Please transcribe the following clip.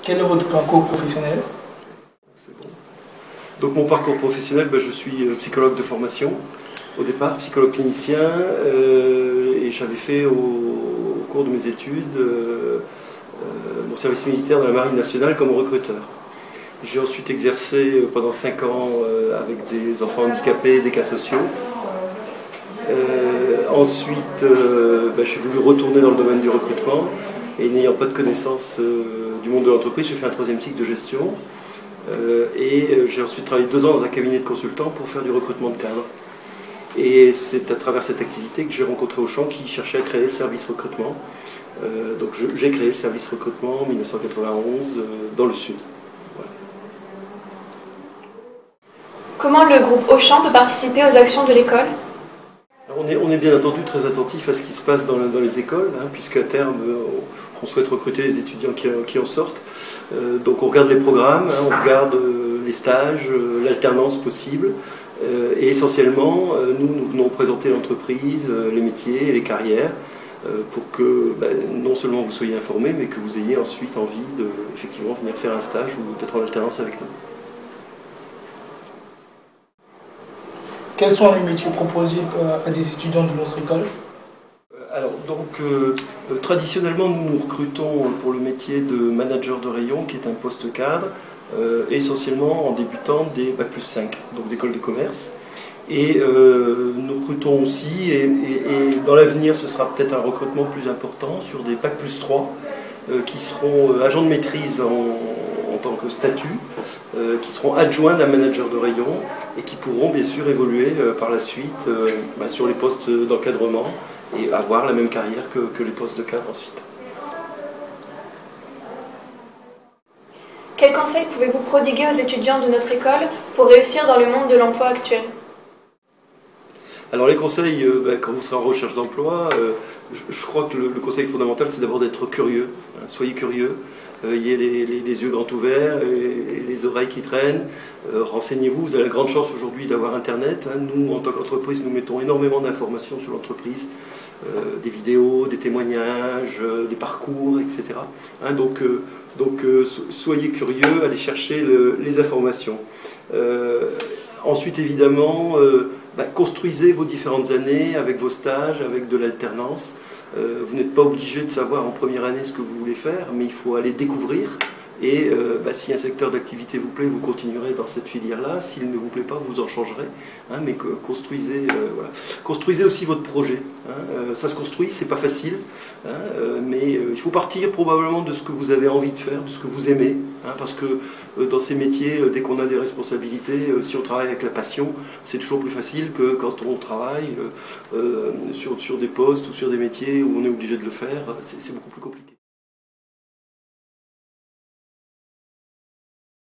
Quel est votre parcours professionnel? C'est bon. Donc mon parcours professionnel, je suis psychologue de formation, au départ psychologue clinicien, et j'avais fait au cours de mes études mon service militaire dans la Marine nationale comme recruteur. J'ai ensuite exercé pendant 5 ans avec des enfants handicapés et des cas sociaux. Ensuite, j'ai voulu retourner dans le domaine du recrutement et n'ayant pas de connaissance du monde de l'entreprise, j'ai fait un 3e cycle de gestion et j'ai ensuite travaillé 2 ans dans un cabinet de consultants pour faire du recrutement de cadres. Et c'est à travers cette activité que j'ai rencontré Auchan qui cherchait à créer le service recrutement. Donc j'ai créé le service recrutement en 1991 dans le Sud. Voilà. Comment le groupe Auchan peut participer aux actions de l'école ? On est bien entendu très attentif à ce qui se passe dans les écoles, puisqu'à terme, on souhaite recruter les étudiants qui en sortent. Donc on regarde les programmes, on regarde les stages, l'alternance possible. Et essentiellement, nous venons présenter l'entreprise, les métiers et les carrières pour que non seulement vous soyez informés, mais que vous ayez ensuite envie de effectivement venir faire un stage ou d'être en alternance avec nous. Quels sont les métiers proposés à des étudiants de notre école? Alors, traditionnellement, nous recrutons pour le métier de manager de rayon, qui est un poste cadre, essentiellement en débutant des Bac+5, donc d'école de commerce. Et nous recrutons aussi, et dans l'avenir, ce sera peut-être un recrutement plus important sur des Bac+3, qui seront agents de maîtrise en tant que statut, qui seront adjoints d'un manager de rayon et qui pourront bien sûr évoluer par la suite sur les postes d'encadrement et avoir la même carrière que les postes de cadre ensuite. Quels conseils pouvez-vous prodiguer aux étudiants de notre école pour réussir dans le monde de l'emploi actuel? Alors les conseils, quand vous serez en recherche d'emploi, je crois que le conseil fondamental c'est d'abord d'être curieux. Soyez curieux, ayez les yeux grands ouverts et les oreilles qui traînent. Renseignez-vous, vous avez la grande chance aujourd'hui d'avoir Internet. Nous, en tant qu'entreprise, nous mettons énormément d'informations sur l'entreprise, des vidéos, des témoignages, des parcours, etc. Donc soyez curieux, allez chercher les informations. Ensuite, évidemment, construisez vos différentes années avec vos stages, avec de l'alternance. Vous n'êtes pas obligé de savoir en première année ce que vous voulez faire, mais il faut aller découvrir. Et si un secteur d'activité vous plaît, vous continuerez dans cette filière-là. S'il ne vous plaît pas, vous en changerez. Mais construisez, voilà. Construisez aussi votre projet. Ça se construit, c'est pas facile, mais il faut partir probablement de ce que vous avez envie de faire, de ce que vous aimez. Parce que dans ces métiers, dès qu'on a des responsabilités, si on travaille avec la passion, c'est toujours plus facile que quand on travaille sur des postes ou sur des métiers où on est obligé de le faire. C'est beaucoup plus compliqué.